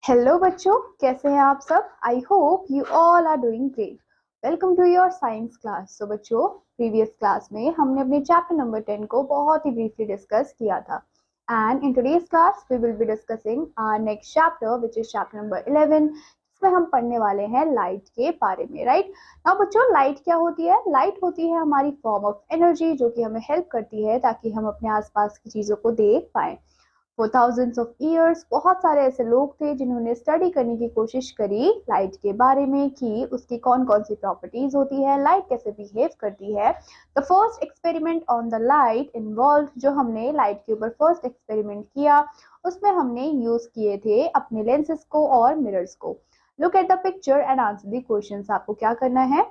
Hello बच्चों, कैसे हैं आप सब। I hope you all are doing great. Welcome to your science class. So बच्चों, प्रीवियस क्लास में हमने अपने चैप्टर नंबर 10 को बहुत ही ब्रीफली डिस्कस किया था and in today's class we will be discussing our next chapter which is chapter number 11 जिसमें हम पढ़ने वाले हैं लाइट के बारे में। राइट नाउ बच्चों, लाइट क्या होती है? लाइट होती है हमारी फॉर्म ऑफ एनर्जी जो कि हमें हेल्प करती है ताकि हम अपने आसपास की चीज़ों को देख पाएं। फॉर थाउजेंड्स ऑफ ईयर्स बहुत सारे ऐसे लोग थे जिन्होंने स्टडी करने की कोशिश करी लाइट के बारे में कि उसकी कौन कौन सी प्रॉपर्टीज होती है, लाइट कैसे बिहेव करती है। The first experiment on the light involve, जो हमने लाइट के ऊपर फर्स्ट एक्सपेरिमेंट किया उसमें हमने यूज किए थे अपने लेंसेज को और मिरर्स को। Look at the picture and answer the questions. आपको क्या करना है,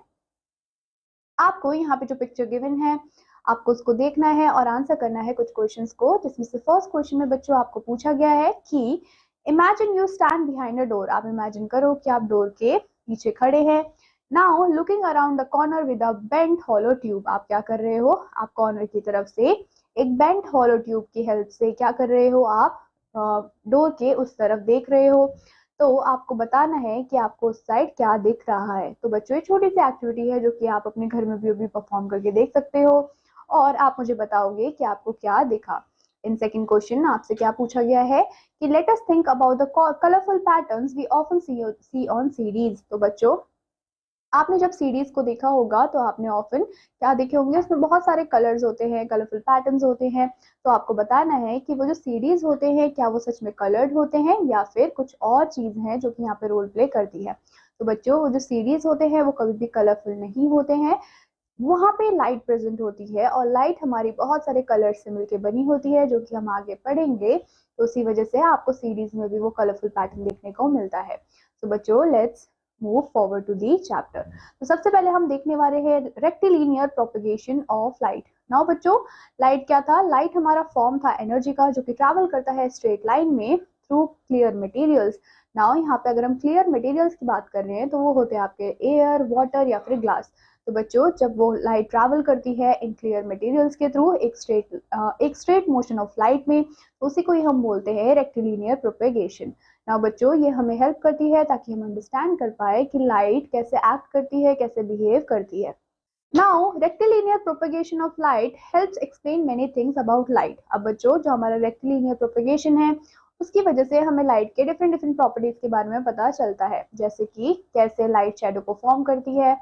आपको यहाँ पे जो पिक्चर गिवन है आपको उसको देखना है और आंसर करना है कुछ क्वेश्चंस को, जिसमें से फर्स्ट क्वेश्चन में बच्चों आपको पूछा गया है कि imagine you stand behind a door. आप इमेजिन करो कि आप डोर के पीछे खड़े हैं। Now looking around the corner with a bent hollow tube. आप क्या कर रहे हो, आप कॉर्नर की तरफ से एक बेंट हॉलो ट्यूब की हेल्प से क्या कर रहे हो, आप डोर के उस तरफ देख रहे हो। तो आपको बताना है कि आपको उस साइड क्या दिख रहा है। तो बच्चों, ये छोटी सी एक्टिविटी है जो कि आप अपने घर में भी अभी परफॉर्म करके देख सकते हो और आप मुझे बताओगे कि आपको क्या दिखा। इन सेकंड क्वेश्चन आपसे क्या पूछा गया है कि let us think about the colourful patterns we often see on series. तो बच्चों, आपने जब सीरीज को देखा होगा तो आपने ऑफन क्या देखे होंगे, उसमें बहुत सारे कलर्स होते हैं, कलरफुल पैटर्न्स होते हैं। तो आपको बताना है कि वो जो सीरीज होते हैं क्या वो सच में कलर्ड होते हैं या फिर कुछ और चीज है जो कि यहाँ पे रोल प्ले करती है। तो बच्चों, वो जो सीरीज होते हैं वो कभी भी कलरफुल नहीं होते हैं, वहां पे लाइट प्रेजेंट होती है और लाइट हमारी बहुत सारे कलर से मिलकर बनी होती है जो कि हम आगे पढ़ेंगे। तो उसी वजह से आपको सीरीज में भी वो कलरफुल पैटर्न देखने को मिलता है। तो बच्चों, let's move forward to the chapter. तो सबसे पहले हम देखने वाले हैं rectilinear propagation of light. Now बच्चों, लाइट क्या था? लाइट हमारा फॉर्म था एनर्जी का जो कि ट्रैवल करता है स्ट्रेट लाइन में थ्रू क्लियर मटेरियल्स। नाउ यहाँ पे अगर हम क्लियर मटेरियल्स की बात कर रहे हैं तो वो होते हैं आपके एयर, वाटर या फिर ग्लास। तो बच्चों, जब वो लाइट ट्रैवल करती है इन क्लियर मटेरियल्स के थ्रू एक स्ट्रेट मोशन ऑफ लाइट में, तो उसी को ही हम बोलते हैं रेक्टिलिनियर प्रोपेगेशन। नाउ बच्चों, ये हमें हेल्प करती है ताकि हम अंडरस्टैंड कर पाए कि लाइट कैसे एक्ट करती है, कैसे बिहेव करती है। Now rectilinear propagation of light helps explain many things about light. अब बच्चों, जो हमारा रेक्टिलिनियर प्रोपेगेशन है उसकी वजह से हमें लाइट के डिफरेंट डिफरेंट प्रॉपर्टीज के बारे में पता चलता है, जैसे कि कैसे लाइट शेडो को फॉर्म करती है।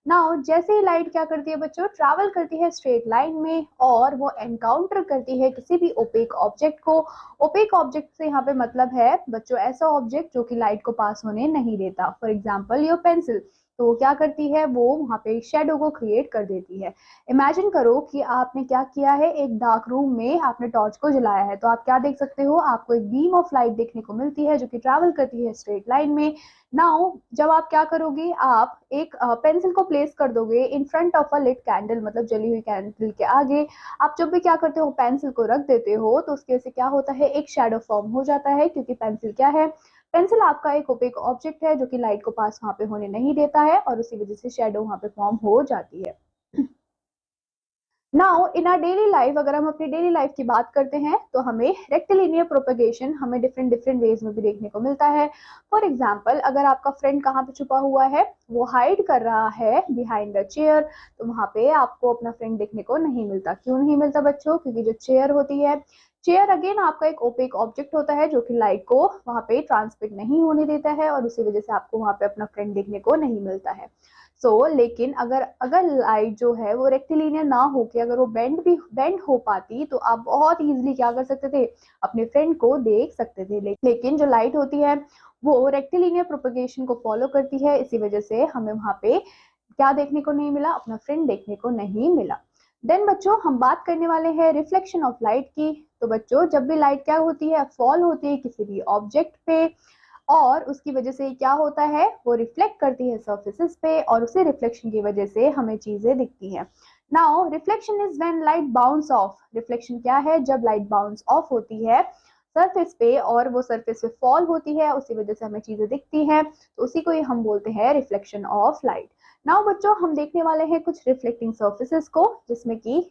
नाउ जैसे ही लाइट क्या करती है बच्चों, ट्रैवल करती है स्ट्रेट लाइन में और वो एनकाउंटर करती है किसी भी ओपेक ऑब्जेक्ट को। ओपेक ऑब्जेक्ट से यहाँ पे मतलब है बच्चों ऐसा ऑब्जेक्ट जो कि लाइट को पास होने नहीं देता। फॉर एग्जाम्पल योर पेंसिल, तो वो क्या करती है, वो वहां पे शेडो को क्रिएट कर देती है। इमेजिन करो कि आपने क्या किया है, एक डार्क रूम में आपने टॉर्च को जलाया है, तो आप क्या देख सकते हो, आपको एक बीम ऑफ लाइट देखने को मिलती है जो कि ट्रैवल करती है स्ट्रेट लाइन में। नाउ जब आप क्या करोगे, आप एक पेंसिल को प्लेस कर दोगे in front of a lit candle, मतलब जली हुई कैंडल के आगे। आप जब भी क्या करते हो, पेंसिल को रख देते हो, तो उसकी वजह से क्या होता है, एक शेडो फॉर्म हो जाता है, क्योंकि पेंसिल क्या है, पेंसिल आपका एक ओपेक ऑब्जेक्ट है जो कि लाइट को पास वहां पे होने नहीं देता है और उसी वजह से शेडो वहां पे फॉर्म हो जाती है। Now in are daily life, अगर हम अपनी डेली लाइफ की बात करते हैं तो हमें रेक्टिलिनियर प्रोपेगेशन हमें डिफरेंट डिफरेंट वेज में भी देखने को मिलता है। फॉर एग्जाम्पल, अगर आपका फ्रेंड कहाँ पे छुपा हुआ है, वो हाइड कर रहा है बिहाइंड द चेयर, तो वहां पे आपको अपना फ्रेंड देखने को नहीं मिलता। क्यों नहीं मिलता बच्चों? क्योंकि जो चेयर होती है, चेयर अगेन आपका एक ओपेक ऑब्जेक्ट होता है जो कि लाइट को वहां पे ट्रांसमिट नहीं होने देता है और उसी वजह से आपको वहां पे अपना फ्रेंड देखने को नहीं मिलता है। लेकिन अगर अगर लाइट जो है वो रेक्टिलिनियर ना हो के अगर वो बेंड हो पाती तो आप बहुत इजीली क्या कर सकते थे, अपने फ्रेंड को देख सकते थे। लेकिन जो लाइट होती है वो रेक्टिलिनियर प्रोपगेशन को फॉलो करती है, इसी वजह से हमें वहां पे क्या देखने को नहीं मिला, अपना फ्रेंड देखने को नहीं मिला। देन बच्चों, हम बात करने वाले हैं रिफ्लेक्शन ऑफ लाइट की। तो बच्चों, जब भी लाइट क्या होती है, फॉल होती है किसी भी ऑब्जेक्ट पे और उसकी वजह से क्या होता है, वो रिफ्लेक्ट करती है सरफेसेस पे और उसी रिफ्लेक्शन की वजह से हमें चीजें दिखती हैं। Now reflection is when light bounce off. Reflection क्या है? जब लाइट बाउंस ऑफ होती है सरफेस पे और वो सरफेस पे फॉल होती है, उसी वजह से हमें चीजें दिखती हैं, तो उसी को ही हम बोलते हैं रिफ्लेक्शन ऑफ लाइट। नाउ बच्चों, हम देखने वाले हैं कुछ रिफ्लेक्टिंग सर्फेसेस को जिसमें कि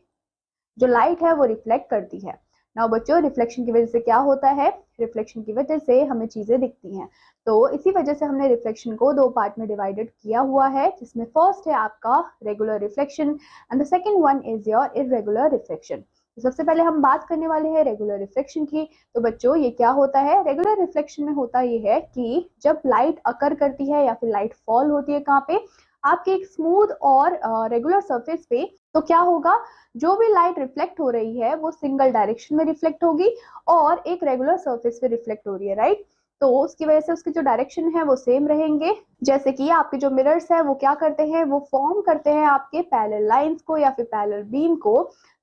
जो लाइट है वो रिफ्लेक्ट करती है। नाउ बच्चों, रिफ्लेक्शन की वजह से क्या होता है? रिफ्लेक्शन की वजह से हमें चीजें दिखती हैं। तो इसी वजह से हमने रिफ्लेक्शन को दो पार्ट में डिवाइडेड किया हुआ है, जिसमें फर्स्ट है आपका regular reflection and the second one is your irregular reflection. तो सबसे पहले हम बात करने वाले हैं रेगुलर रिफ्लेक्शन की। तो बच्चों, ये क्या होता है? रेगुलर रिफ्लेक्शन में होता ये है कि जब लाइट अकर करती है या फिर लाइट फॉल होती है कहाँ पे? आपके एक स्मूथ और रेगुलर सरफेस पे, तो क्या होगा? जो भी लाइट रिफ्लेक्ट हो रही है वो सिंगल डायरेक्शन में रिफ्लेक्ट होगी और एक रेगुलर सरफेस पे रिफ्लेक्ट हो रही है, राइट? तो उसकी वजह से उसके जो डायरेक्शन है वो सेम रहेंगे। जैसे कि आपके जो मिरर्स है वो क्या करते हैं? वो फॉर्म करते हैं आपके पैरेलल लाइंस को या फिर पैरेलल बीम को।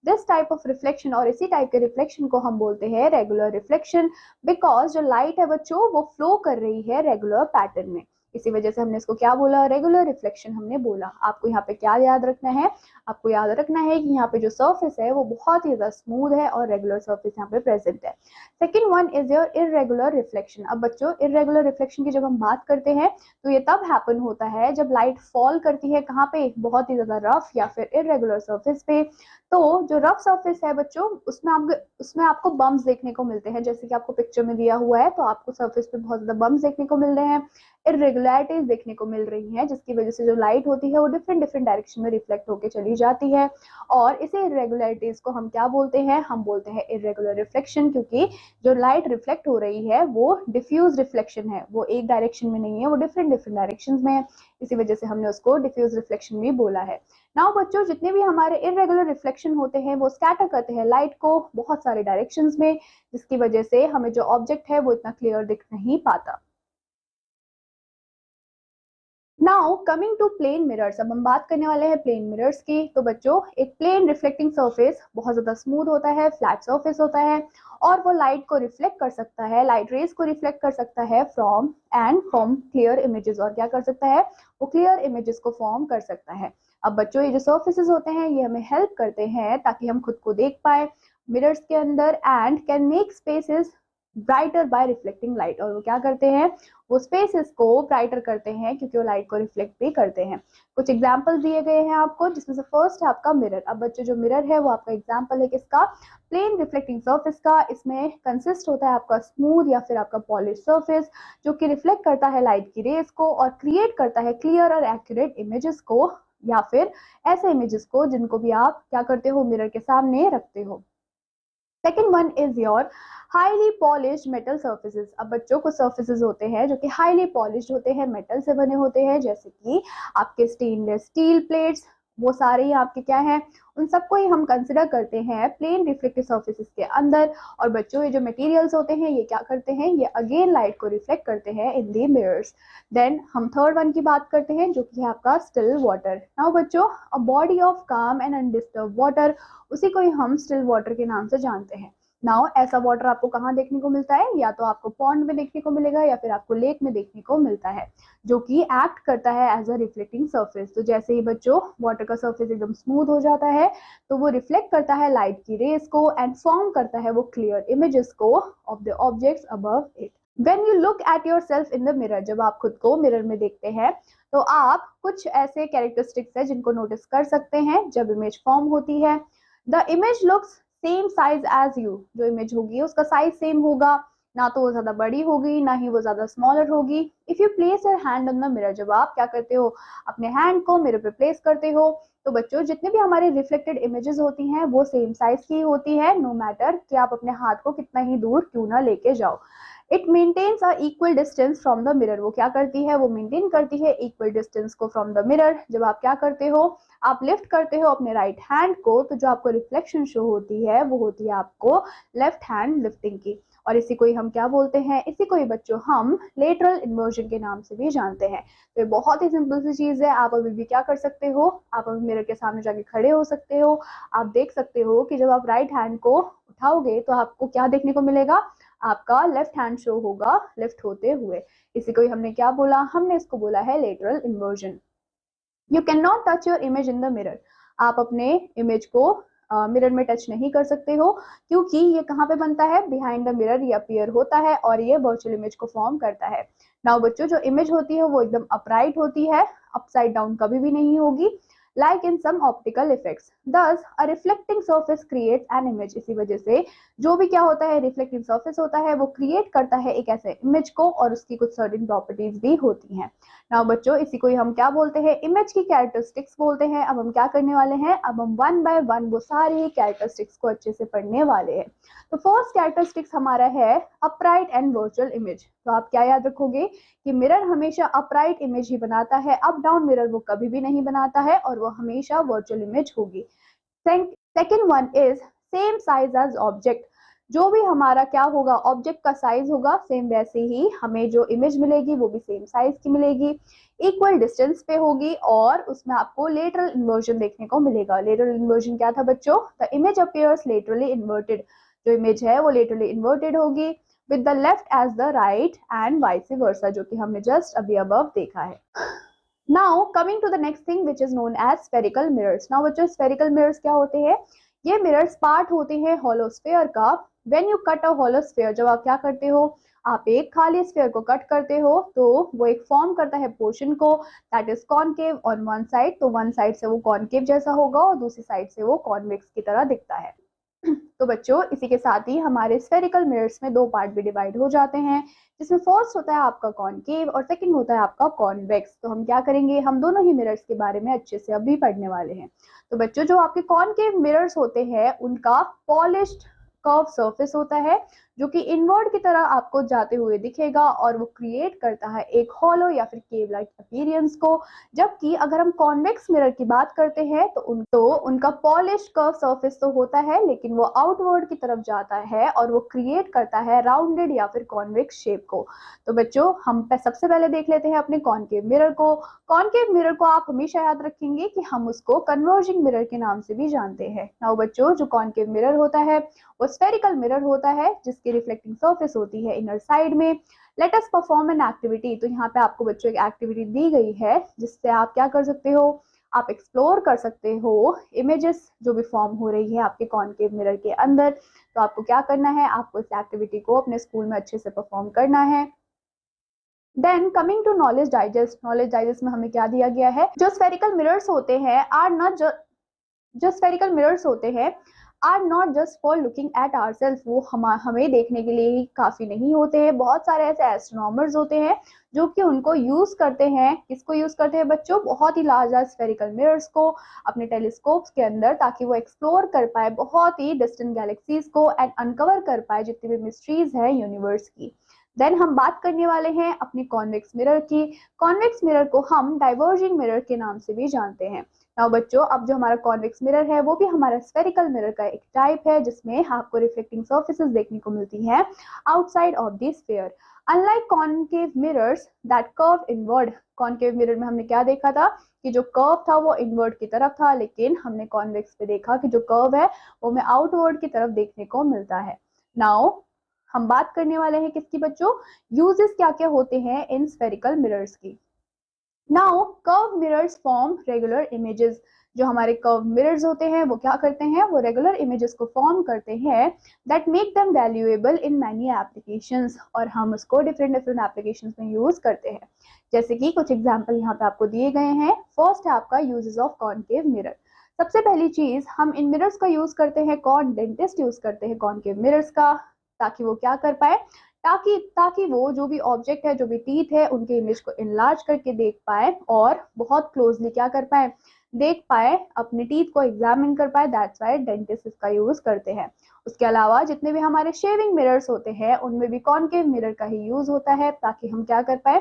दिस टाइप ऑफ रिफ्लेक्शन और इसी टाइप के रिफ्लेक्शन को हम बोलते हैं रेगुलर रिफ्लेक्शन, बिकॉज जो लाइट है बच्चों वो फ्लो कर रही है रेगुलर पैटर्न में। इसी वजह से हमने इसको क्या बोला? रेगुलर रिफ्लेक्शन हमने बोला। आपको यहाँ पे क्या याद रखना है? आपको याद रखना है कि यहाँ पे जो सरफेस है वो बहुत ही ज्यादा स्मूथ है और रेगुलर सरफेस यहाँ पे प्रेजेंट है। Second one is your irregular reflection. अब बच्चों, इररेगुलर रिफ्लेक्शन की जब हम बात करते हैं तो ये तब हैपन होता है जब लाइट फॉल करती है कहाँ पे? बहुत ही ज्यादा रफ या फिर इररेगुलर सरफेस पे। तो जो रफ सरफेस है बच्चों, उसमें आपको बम्स देखने को मिलते हैं, जैसे कि आपको पिक्चर में दिया हुआ है। तो आपको सरफेस पे बहुत ज्यादा बम्स देखने को मिल रहे हैं, इरेगुलरिटीज देखने को मिल रही हैं, जिसकी वजह से जो लाइट होती है वो डिफरेंट डिफरेंट डायरेक्शन में रिफ्लेक्ट होकर चली जाती है। और इसे इरेगुलरिटीज को हम क्या बोलते हैं? हम बोलते हैं इरेगुलर रिफ्लेक्शन, क्योंकि जो लाइट रिफ्लेक्ट हो रही है वो डिफ्यूज रिफ्लेक्शन है, वो एक डायरेक्शन में नहीं है, वो डिफरेंट डिफरेंट डायरेक्शन में है। इसी वजह से हमने उसको डिफ्यूज रिफ्लेक्शन भी बोला है। नाउ बच्चों, जितने भी हमारे इरेगुलर रिफ्लेक्शन होते हैं वो स्कैटर करते हैं लाइट को बहुत सारे डायरेक्शंस में, जिसकी वजह से हमें जो ऑब्जेक्ट है वो इतना क्लियर दिख नहीं पाता। Now coming to plane mirrors, अब हम बात करने वाले हैं प्लेन मिरर्स की। तो बच्चों, एक प्लेन रिफ्लेक्टिंग सरफेस बहुत ज्यादा स्मूथ होता है, फ्लैट सरफेस होता है और वो लाइट को रिफ्लेक्ट कर सकता है, लाइट रेज को रिफ्लेक्ट कर सकता है from and form clear images. और क्या कर सकता है? वो क्लियर इमेजेस को फॉर्म कर सकता है। अब बच्चों, ये जो सर्फेसेस होते हैं ये हमें हेल्प करते हैं ताकि हम खुद को देख पाए मिरर्स के अंदर and can make spaces brighter by reflecting light. और वो क्या करते हैं? वो स्पेसेस को ब्राइटर करते हैं क्योंकि वो लाइट को रिफ्लेक्ट भी करते हैं। कुछ एग्जांपल्स दिए गए हैं आपको, जिसमें से फर्स्ट है आपका मिरर। अब बच्चों, जो मिरर है वो आपका एग्जांपल है किसका? प्लेन रिफ्लेक्टिंग सरफेस का। इसमें कंसिस्ट होता है आपका स्मूथ या फिर आपका पॉलिश सरफेस, जो कि रिफ्लेक्ट करता है लाइट की रेज को और क्रिएट करता है क्लियर और एक्यूरेट इमेजेस को, या फिर ऐसे इमेजेस को जिनको भी आप क्या करते हो? मिरर के सामने रखते हो। Second one is your highly polished metal surfaces. अब बच्चों, को सर्फेसेस होते हैं जो कि हाईली पॉलिश्ड होते हैं, मेटल से बने होते हैं, जैसे कि आपके स्टेनलेस स्टील प्लेट्स, वो सारे ही आपके क्या हैं? उन सबको ही हम कंसिडर करते हैं प्लेन रिफ्लेक्टिव सर्फेसेस के अंदर। और बच्चों, ये जो मटेरियल्स होते हैं ये क्या करते हैं? ये अगेन लाइट को रिफ्लेक्ट करते हैं इन दी मिरर्स। देन हम थर्ड वन की बात करते हैं, जो कि है आपका स्टिल वाटर। नाउ बच्चों, अ बॉडी ऑफ काम एंड अनडिस्टर्ब वाटर, उसी को ही हम स्टिल वाटर के नाम से जानते हैं। नाउ ऐसा वाटर आपको कहाँ देखने को मिलता है? या तो आपको पॉन्ड में देखने को मिलेगा या फिर आपको लेक में देखने को मिलता है, जो कि एक्ट करता है एज अ रिफ्लेक्टिंग सरफेस। तो जैसे ही बच्चों वाटर का सरफेस एकदम स्मूथ हो जाता है तो वो रिफ्लेक्ट करता है लाइट की रेज को एंड फॉर्म करता है वो क्लियर इमेजेस को of the objects above it. When you look at yourself in the mirror, जब आप खुद को मिरर में देखते हैं तो आप कुछ ऐसे कैरेक्टरिस्टिक्स है जिनको नोटिस कर सकते हैं जब इमेज फॉर्म होती है। The image looks same size as you, जो इमेज होगी उसका साइज सेम होगा, ना तो वो ज्यादा बड़ी होगी ना ही वो ज्यादा स्मॉलर होगी। If you place your hand on the mirror, जब आप क्या करते हो? अपने हैंड को मिरर पे प्लेस करते हो, तो बच्चों, जितने भी हमारे रिफ्लेक्टेड इमेजेस होती हैं वो सेम साइज की होती है, नो मैटर कि आप अपने हाथ को कितना ही दूर क्यों ना लेके जाओ। It maintains a equal distance from the mirror, वो क्या करती है? वो मेंटेन करती है इक्वल डिस्टेंस को फ्रॉम द मिरर। जब आप क्या करते हो? आप लिफ्ट करते हो अपने राइट हैंड को, तो जो आपको रिफ्लेक्शन शो होती है वो होती है आपको लेफ्ट हैंड लिफ्टिंग की। और इसी को ही हम क्या बोलते हैं? इसी को ही बच्चों हम लेटरल इन्वर्जन के नाम से भी जानते हैं। तो ये बहुत ही सिंपल सी चीज है। आप अभी भी क्या कर सकते हो? आप अभी मिरर के सामने जाके खड़े हो सकते हो। आप देख सकते हो कि जब आप राइट हैंड को उठाओगे तो आपको क्या देखने को मिलेगा? आपका लेफ्ट हैंड शो होगा लिफ्ट होते हुए। इसी को ही हमने क्या बोला? हमने इसको बोला है lateral inversion. You can not touch your image in the mirror, आप अपने इमेज को मिरर में टच नहीं कर सकते हो, क्योंकि ये कहाँ पे बनता है? बिहाइंड द मिरर ये अपीयर होता है और ये वर्चुअल इमेज को फॉर्म करता है। नाउ बच्चों, जो इमेज होती है वो एकदम अपराइट होती है, अपसाइड डाउन कभी भी नहीं होगी। like in some optical effects. Thus, a reflecting surface creates an image. इसी वजह से जो भी क्या होता है, रिफ्लेक्टिंग सरफेस होता है, वो क्रिएट करता है एक ऐसे इमेज को, और उसकी कुछ सर्टेन प्रॉपर्टीज भी होती हैं। नाउ बच्चों, इसी को हम क्या बोलते हैं, इमेज की कैरेक्टरिस्टिक्स बोलते हैं। अब हम क्या करने वाले हैं, अब हम वन बाय वन वो सारे ही कैरेक्टरिस्टिक्स को अच्छे से पढ़ने वाले हैं। तो फर्स्ट कैरेक्टरिस्टिक्स हमारा है अपराइट एंड वर्चुअल इमेज। तो आप क्या याद रखोगे कि मिरर हमेशा अपराइट इमेज ही बनाता है, अप डाउन मिरर वो कभी भी नहीं बनाता है, और वो हमेशा वर्चुअल इमेज होगी। Second one is same size as object. जो भी हमारा क्या होगा, ऑब्जेक्ट का साइज होगा, सेम वैसे ही हमें जो इमेज मिलेगी वो भी सेम साइज की मिलेगी, इक्वल डिस्टेंस पे होगी, और उसमें आपको लेटरल इन्वर्जन देखने को मिलेगा। लेटरल इन्वर्जन क्या था बच्चों, the image appears laterally inverted. जो इमेज है वो लेटरली इन्वर्टेड होगी with the left as the right and vice versa, जो कि हमने जस्ट अभी अबव देखा है। Now coming to the next thing which is known as spherical mirrors. Now बच्चों, स्फेरिकल मिरर्स क्या होते हैं, ये मिरर्स पार्ट होते हैं होलो स्फीयर का। When you cut a hollow sphere, जब आप क्या करते हो, आप एक खाली स्फीयर को कट करते हो, तो वो एक फॉर्म करता है पोर्शन को that is concave on one side. तो वन साइड से वो कॉनकेव जैसा होगा और दूसरी साइड से वो कॉन्वेक्स की तरह दिखता है। तो बच्चों, इसी के साथ ही हमारे स्फेरिकल मिरर्स में दो पार्ट भी डिवाइड हो जाते हैं, जिसमें फर्स्ट होता है आपका कॉनकेव और सेकंड होता है आपका कॉन्वेक्स। तो हम क्या करेंगे, हम दोनों ही मिरर्स के बारे में अच्छे से अभी पढ़ने वाले हैं। तो बच्चों, जो आपके कॉनकेव मिरर्स होते हैं उनका पॉलिश्ड कर्व सरफेस होता है, जो कि इनवर्ड की तरह आपको जाते हुए दिखेगा, और वो क्रिएट करता है एक हॉलो या फिर केव लाइक अपीयरेंस को। जबकि अगर हम कॉन्वेक्स मिरर की बात करते हैं तो उनका पॉलिश्ड कर्व सरफेस तो होता है, लेकिन वो आउटवर्ड की तरफ जाता है और वो क्रिएट करता है राउंडेड या फिर कॉन्वेक्स शेप को। तो बच्चों, हम सबसे पहले देख लेते हैं अपने कॉनकेव मिरर को। कॉनकेव मिरर को आप हमेशा याद रखेंगे कि हम उसको कन्वर्जिंग मिरर के नाम से भी जानते हैं। नाउ बच्चों, जो कॉनकेव मिरर होता है वो स्फेरिकल मिरर होता है, जिसकी रिफ्लेक्टिंग सरफेस होती है इनर साइड में। Let us perform an activity. तो यहाँ पे आपको बच्चों एक एक्टिविटी दी गई है, जिससे आप क्या कर सकते हो, आप एक्सप्लोर कर सकते हो इमेजेस जो भी फॉर्म हो रही है आपके कॉनकेव मिरर के अंदर। तो आपको क्या करना है, आपको इस एक्टिविटी को अपने स्कूल में अच्छे से परफॉर्म करना है। Then coming to knowledge digest. Knowledge digest में हमें क्या दिया गया है, जो स्फेरिकल मिरर्स होते हैं आर नॉट जो स्फेरिकल मिरर्स होते हैं are not just for looking at ourself. वो हमें देखने के लिए ही काफी नहीं होते हैं। बहुत सारे ऐसे एस्ट्रोनॉमर्स होते हैं जो कि उनको यूज करते हैं। किसको यूज करते हैं बच्चों, बहुत ही लार्ज लार्ज स्फेरिकल मिरर्स को अपने टेलीस्कोप्स के अंदर, ताकि वो एक्सप्लोर कर पाए बहुत ही डिस्टेंट गैलेक्सीज को एंड अनकवर कर पाए जितनी भी मिस्ट्रीज है यूनिवर्स की। देन हम बात करने वाले हैं अपनी कॉन्वेक्स मिरर की। कॉन्वेक्स मिरर को हम डाइवर्जिंग मिरर के नाम से भी जानते हैं। नाउ बच्चों, अब जो हमारा कॉन्वेक्स मिरर है वो भी हमारा स्फेरिकल मिरर का एक टाइप है, जिसमें आपको रिफ्लेक्टिंग सर्फेसेस देखने को मिलती हैं outside of the sphere. Unlike concave mirrors that curve inward. Concave mirror में हमने क्या देखा था कि जो कर्व था वो इनवर्ड की तरफ था, लेकिन हमने कॉन्वेक्स पे देखा कि जो कर्व है वो हमें आउटवर्ड की तरफ देखने को मिलता है। नाउ हम बात करने वाले हैं किसकी बच्चों, यूजेस क्या क्या होते हैं इन स्फेरिकल मिरर्स की। Now curve mirrors form regular images. जो हमारे कर्व मिरर्स होते हैं वो क्या करते हैं, वो रेगुलर इमेजेस को फॉर्म करते हैं that make them valuable in many applications, और हम उसको डिफरेंट डिफरेंट एप्लीकेशंस में यूज करते हैं। जैसे कि कुछ एग्जांपल यहाँ पे आपको दिए गए हैं। फर्स्ट है आपका यूजेस ऑफ कॉनकेव मिरर। सबसे पहली चीज, हम इन मिरर्स का यूज करते हैं, कौन, डेंटिस्ट यूज करते हैं कॉनकेव मिरर्स का, ताकि वो क्या कर पाए, ताकि वो जो भी ऑब्जेक्ट है, जो भी टीथ है, उनके इमेज को इनलार्ज करके देख पाए और बहुत क्लोजली क्या कर पाए, देख पाए, अपने टीथ को एग्जामिन कर पाए। दैट्स व्हाई डेंटिस्ट इसका यूज करते हैं। उसके अलावा जितने भी हमारे शेविंग मिरर्स होते हैं उनमें भी कॉनकेव मिरर का ही यूज होता है, ताकि हम क्या कर पाए,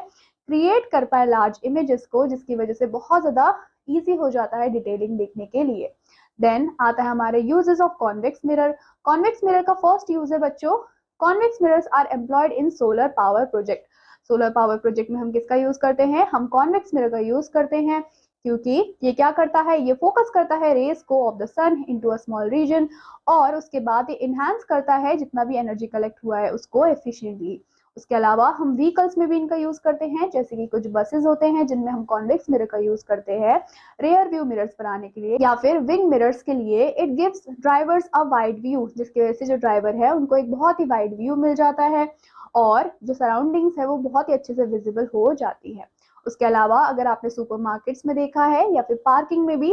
क्रिएट कर पाए लार्ज इमेजेस को, जिसकी वजह से बहुत ज्यादा ईजी हो जाता है डिटेलिंग देखने के लिए। देन आता है हमारे uses of convex mirror. Convex mirror का फर्स्ट यूज है बच्चों, convex mirrors are employed in solar power project. Solar power project में हम किसका यूज करते हैं, हम कॉन्वेक्स मिरर का यूज करते हैं, क्योंकि ये क्या करता है, ये फोकस करता है रेस को of the sun into a small region, और उसके बाद ये इनहैंस करता है जितना भी एनर्जी कलेक्ट हुआ है उसको एफिशिएंटली। उसके अलावा हम व्हीकल्स में भी इनका यूज करते हैं, जैसे कि कुछ बसेस होते हैं जिनमें हम कॉन्वेक्स मिरर का यूज करते हैं रेयर व्यू मिरर्स बनाने के लिए, या फिर विंग मिरर्स के लिए। It gives drivers a wide view, जिसकी वजह से जो ड्राइवर है उनको एक बहुत ही वाइड व्यू मिल जाता है, और जो सराउंडिंग्स है वो बहुत ही अच्छे से विजिबल हो जाती है। उसके अलावा अगर आपने सुपरमार्केट्स में देखा है या फिर पार्किंग में भी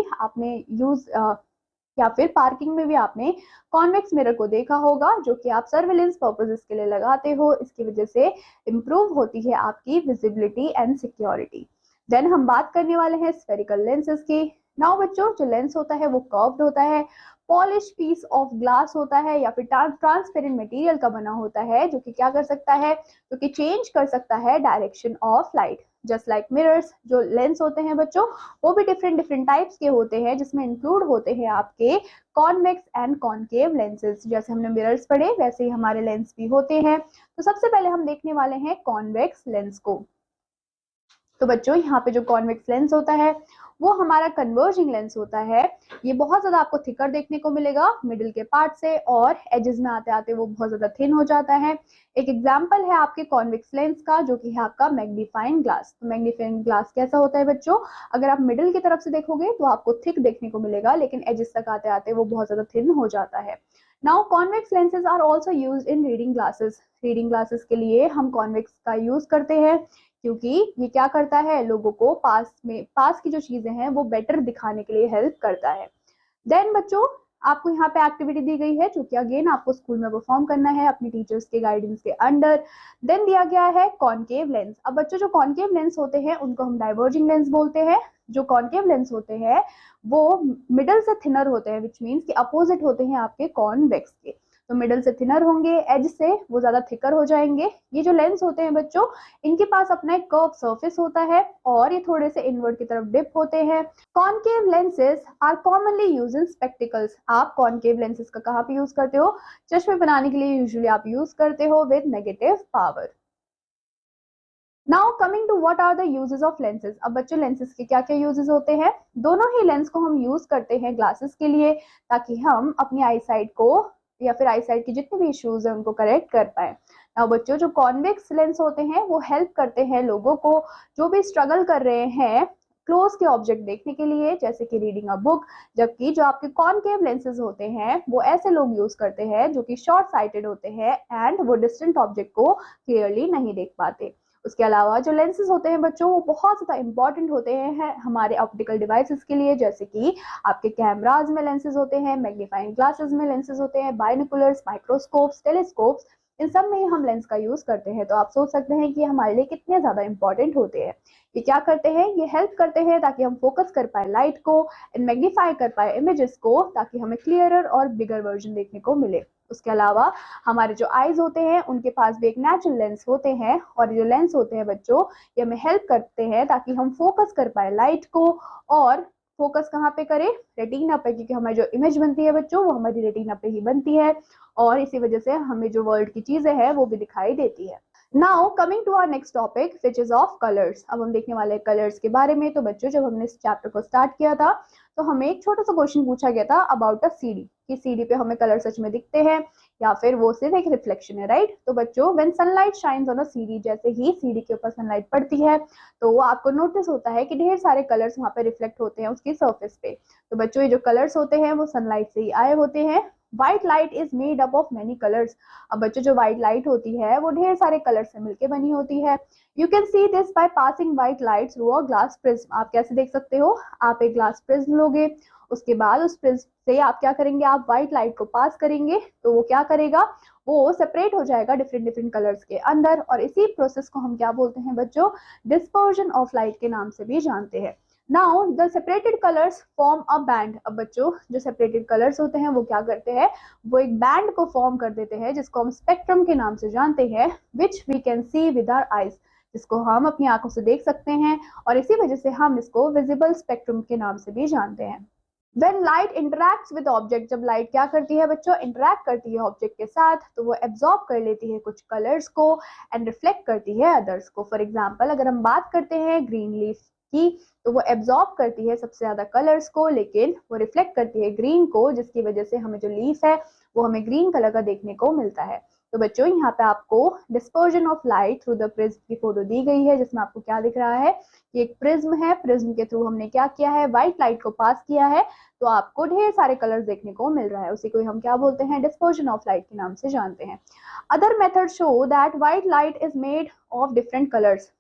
आपने कॉन्वेक्स मिरर को देखा होगा, जो कि आप सर्विलेंस पर्पसेस के लिए लगाते हो। इसकी वजह से इंप्रूव होती है आपकी विजिबिलिटी एंड सिक्योरिटी। देन हम बात करने वाले हैं स्फेरिकल लेंसेज की। नाउ बच्चों, जो लेंस होता है वो कर्व्ड होता है, पॉलिश पीस ऑफ ग्लास होता है या फिर ट्रांसपेरेंट मटेरियल का बना होता है, जो कि क्या कर सकता है, जो कि चेंज कर सकता है direction of light. Just like mirrors, जो लेंस होते हैं बच्चों वो भी डिफरेंट डिफरेंट टाइप्स के होते हैं, जिसमें इंक्लूड होते हैं आपके कॉन्वेक्स एंड कॉनकेव लेंसेज। जैसे हमने मिरर्स पढ़े वैसे ही हमारे लेंस भी होते हैं। तो सबसे पहले हम देखने वाले हैं कॉन्वेक्स लेंस को। तो बच्चों, यहाँ पे जो कॉन्वेक्स लेंस होता है वो हमारा कन्वर्जिंग लेंस होता है। ये बहुत ज्यादा आपको थिकर देखने को मिलेगा मिडिल के पार्ट से, और एजेस में आते आते वो बहुत ज्यादा थिन हो जाता है। एक एग्जांपल है आपके कॉन्वेक्स लेंस का, जो कि है आपका मैग्नीफाइंग ग्लास। तो मैग्नीफाइंग ग्लास कैसा होता है बच्चों, अगर आप मिडिल की तरफ से देखोगे तो आपको थिक देखने को मिलेगा, लेकिन एजेस तक आते आते वो बहुत ज्यादा थिन हो जाता है। Now convex lenses are also use in reading glasses. Reading glasses के लिए हम कॉन्वेक्स का यूज करते हैं, क्योंकि ये क्या करता है, लोगों को पास की जो चीजें हैं वो बेटर दिखाने के लिए हेल्प करता है। देन बच्चों, आपको यहाँ पे एक्टिविटी दी गई है, जो कि अगेन आपको स्कूल में परफॉर्म करना है अपनी टीचर्स के गाइडेंस के अंडर। देन दिया गया है कॉनकेव लेंस। अब बच्चों, जो कॉनकेव लेंस होते हैं उनको हम डाइवर्जिंग लेंस बोलते हैं। जो कॉनकेव लेंस होते हैं वो मिडल से थिनर होते हैं, विच मीन्स कि अपोजिट होते हैं आपके कॉन्वेक्स के। तो मिडल से थिनर होंगे, एज से वो ज्यादा थिकर हो जाएंगे। ये जो लेंस होते हैं बच्चों, इनके पास अपना एक कर्व सरफेस होता है और ये थोड़े से इनवर्ड की तरफ डिप होते हैं। Concave lenses are commonly use in spectacles. आप कॉनकेव लेंसेज का कहाँ पे यूज करते हो, चश्मे बनाने के लिए यूजुअली आप यूज करते हो with negative power. Now coming to what are the uses of lenses. अब बच्चों, लेंसेज के क्या क्या यूजेस होते हैं। दोनों ही लेंस को हम यूज करते हैं ग्लासेस के लिए, ताकि हम अपनी आई साइट को या फिर आई साइट की जितने भी इश्यूज हैं उनको करेक्ट कर पाए। नाउ बच्चों, जो कॉन्वेक्स लेंस होते हैं वो हेल्प करते हैं लोगों को जो भी स्ट्रगल कर रहे हैं क्लोज के ऑब्जेक्ट देखने के लिए, जैसे कि रीडिंग अ बुक। जबकि जो आपके कॉनकेव लेंसेज होते हैं वो ऐसे लोग यूज करते हैं जो कि शॉर्ट साइटेड होते हैं एंड वो डिस्टेंट ऑब्जेक्ट को क्लियरली नहीं देख पाते। उसके अलावा जो लेंसेज होते हैं बच्चों वो बहुत ज़्यादा इंपॉर्टेंट होते हैं हमारे ऑप्टिकल डिवाइसेस के लिए, जैसे कि आपके कैमराज में लेंसेज होते हैं, मैग्नीफाइंग ग्लासेस में लेंसेज होते हैं, बाइनोकुलर्स, माइक्रोस्कोप्स, टेलीस्कोप्स, इन सब में हम लेंस का यूज करते हैं। तो आप सोच सकते हैं कि ये हमारे लिए कितने ज्यादा इंपॉर्टेंट होते हैं। ये क्या करते हैं, ये हेल्प करते हैं ताकि हम फोकस कर पाए लाइट को एंड मैग्नीफाई कर पाए इमेजेस को, ताकि हमें क्लियरर और बिगर वर्जन देखने को मिले। उसके अलावा हमारे जो आईज होते हैं उनके पास भी एक नेचुरल लेंस होते हैं, और जो लेंस होते हैं बच्चों ये हमें हेल्प करते हैं ताकि हम फोकस कर पाए लाइट को। और फोकस कहाँ पे करें, रेटिना पे, क्योंकि हमारी जो इमेज बनती है बच्चों वो हमारी रेटिना पे ही बनती है, और इसी वजह से हमें जो वर्ल्ड की चीजें हैं वो भी दिखाई देती है। Now coming to our next topic which is of colours. अब हम देखने वाले कलर्स के बारे में। तो बच्चों, जब हमने इस चैप्टर को स्टार्ट किया था तो हमें एक छोटा सा क्वेश्चन पूछा गया था अबाउट अ सीडी, कि सीडी पे हमें कलर सच में दिखते हैं या फिर वो सिर्फ एक रिफ्लेक्शन है, राइट। तो बच्चों, when sunlight shines on a CD, जैसे ही सीडी के ऊपर सनलाइट पड़ती है तो वो आपको नोटिस होता है कि ढेर सारे कलर्स वहाँ पे रिफ्लेक्ट होते हैं उसकी सरफेस पे। तो बच्चों, ये जो कलर्स होते हैं वो सनलाइट से ही आए होते हैं। White light is made up of many colours. अब बच्चों, जो व्हाइट लाइट होती है वो ढेर सारे कलर से मिलकर बनी होती है। You can see this by passing white light through a glass prism. आप कैसे देख सकते हो, आप एक ग्लास प्रिज्म लोगे, उसके बाद उस प्रिज्म से आप क्या करेंगे, आप व्हाइट लाइट को पास करेंगे, तो वो क्या करेगा, वो सेपरेट हो जाएगा डिफरेंट डिफरेंट कलर्स के अंदर, और इसी प्रोसेस को हम क्या बोलते हैं बच्चों, डिस्पर्जन ऑफ लाइट के नाम से भी जानते हैं। Now the separated colours form a band. अब बच्चों, जो सेपरेटेड कलर्स होते हैं वो क्या करते हैं, वो एक बैंड को फॉर्म कर देते हैं, जिसको हम स्पेक्ट्रम के नाम से जानते हैं, which we can see with our eyes, जिसको हम अपनी आंखों से देख सकते हैं, और इसी वजह से हम इसको विजिबल स्पेक्ट्रम के नाम से भी जानते हैं। When light interacts with object, जब लाइट क्या करती है बच्चों, इंटरैक्ट करती है ऑब्जेक्ट के साथ, तो वो एब्जॉर्ब कर लेती है कुछ कलर्स को एंड रिफ्लेक्ट करती है अदर्स को। फॉर एग्जाम्पल, अगर हम बात करते हैं ग्रीन लीफ की, तो वो एब्जॉर्ब करती है सबसे ज्यादा कलर्स को, लेकिन वो रिफ्लेक्ट करती है ग्रीन को, जिसकी वजह से हमें जो लीफ है वो हमें ग्रीन कलर का देखने को मिलता है। तो बच्चों, यहाँ पे आपको dispersion of light through the prism की फोटो दी गई है, जिसमें आपको क्या दिख रहा है, ये एक प्रिज्म है, प्रिज्म के थ्रू हमने क्या किया है, व्हाइट लाइट को पास किया है, तो आपको ढेर सारे कलर्स देखने को मिल रहा है। उसी को हम क्या बोलते हैं, डिस्पर्जन ऑफ लाइट के नाम से जानते हैं। Other method show that white light is made of different colours.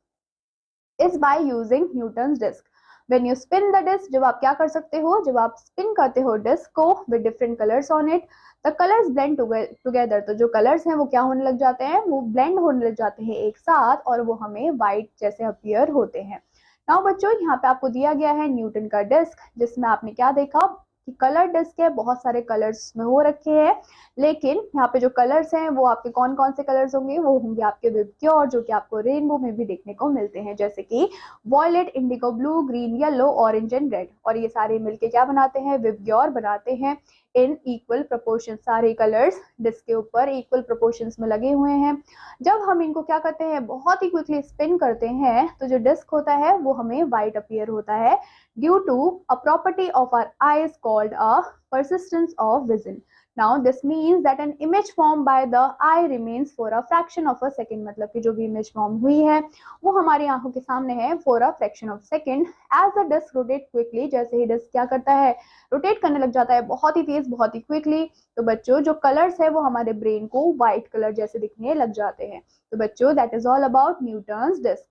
Is by using Newton's disc. When you spin the disc, जब आप क्या कर सकते हो, जब आप स्पिन करते हो डिस्क को with different colours on it, the colours blend together, तो जो कलर्स हैं वो क्या होने लग जाते हैं, वो ब्लेंड होने लग जाते हैं एक साथ, और वो हमें व्हाइट जैसे अपीयर होते हैं। नाउ बच्चों, यहाँ पे आपको दिया गया है न्यूटन का डिस्क, जिसमें आपने क्या देखा कि कलर डिस्क है, बहुत सारे कलर्स में हो रखे हैं, लेकिन यहाँ पे जो कलर्स हैं वो आपके कौन कौन से कलर्स होंगे, वो होंगे आपके विबग्योर, जो कि आपको रेनबो में भी देखने को मिलते हैं, जैसे कि violet, indigo blue, green, yellow, orange and red, और ये सारे मिलके क्या बनाते हैं, विबग्योर बनाते हैं इन इक्वल प्रोपोर्शन। सारे कलर्स डिस्क के ऊपर इक्वल प्रोपोर्शंस में लगे हुए हैं। जब हम इनको क्या करते हैं, बहुत ही क्विकली स्पिन करते हैं, तो जो डिस्क होता है वो हमें व्हाइट अपीयर होता है, due to a property of our eyes called a persistence of vision. Now this means that an image formed by the eye remains for a fraction of a second, मतलब कि जो भी image form हुई है वो हमारी आंखों के सामने है for a fraction of second as the disk rotate quickly। जैसे ही डिस्क क्या करता है, रोटेट करने लग जाता है बहुत ही तेज, बहुत ही क्विकली, तो बच्चों जो कलर्स है वो हमारे ब्रेन को व्हाइट कलर जैसे दिखने लग जाते हैं। तो बच्चों that is all about Newton's disc.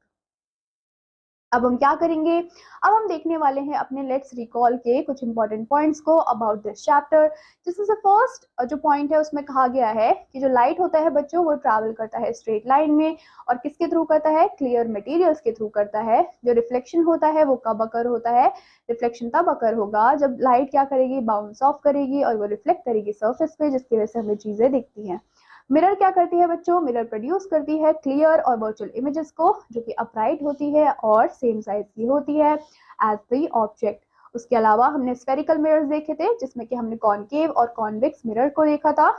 अब हम क्या करेंगे, अब हम देखने वाले हैं अपने लेट्स रिकॉल के कुछ इंपॉर्टेंट पॉइंट्स को अबाउट दिस चैप्टर। जिसमें से फर्स्ट जो पॉइंट है उसमें कहा गया है कि जो लाइट होता है बच्चों वो ट्रैवल करता है स्ट्रेट लाइन में, और किसके थ्रू करता है, क्लियर मटेरियल्स के थ्रू करता है। जो रिफ्लेक्शन होता है वो कब अकर होता है, रिफ्लेक्शन तब अकर होगा जब लाइट क्या करेगी, बाउंस ऑफ करेगी और वो रिफ्लेक्ट करेगी सर्फेस पे, जिसकी वजह से हमें चीजें दिखती हैं। मिरर क्या करती है बच्चों, मिरर प्रोड्यूस करती है क्लियर और वर्चुअल इमेजेस को, जो कि अपराइट होती है और सेम साइज की होती है एज द ऑब्जेक्ट। उसके अलावा हमने स्फेरिकल मिरर्स देखे थे, जिसमें कि हमने कॉनकेव और कॉन्वेक्स मिरर को देखा था,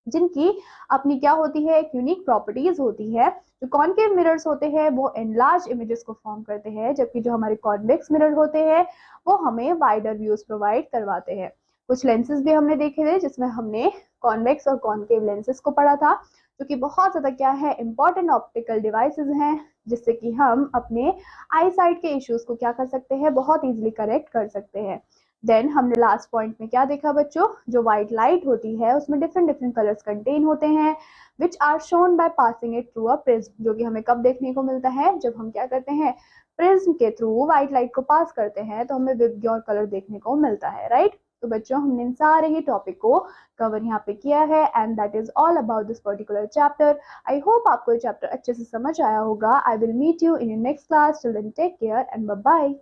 जिनकी अपनी क्या होती है, एक यूनिक प्रॉपर्टीज होती है। जो कॉनकेव मिरर्स होते हैं वो एनलार्ज इमेजेस को फॉर्म करते हैं, जबकि जो हमारे कॉन्वेक्स मिरर होते हैं वो हमें वाइडर व्यूज प्रोवाइड करवाते हैं। कुछ लेंसेज भी हमने देखे थे, जिसमें हमने कॉन्वेक्स और कॉनकेव लेंसेज को पढ़ा था, जो कि बहुत ज्यादा क्या है, इंपॉर्टेंट ऑप्टिकल डिवाइसेज हैं, जिससे कि हम अपने आई साइट के इश्यूज को क्या कर सकते हैं, बहुत इजीली करेक्ट कर सकते हैं। देन हमने लास्ट पॉइंट में क्या देखा बच्चों, जो व्हाइट लाइट होती है उसमें डिफरेंट डिफरेंट कलर्स कंटेन होते हैं, which are shown by passing it through a prism, जो कि हमें कब देखने को मिलता है, जब हम क्या करते हैं, प्रिज्म के थ्रू व्हाइट लाइट को पास करते हैं, तो हमें विबग्योर कलर देखने को मिलता है, राइट। तो बच्चों हमने इन सारे ही टॉपिक को कवर यहाँ पे किया है, and that is all about this particular chapter. I hope आपको ये चैप्टर अच्छे से समझ आया होगा। I will meet you in your next class, till then take care and bye bye.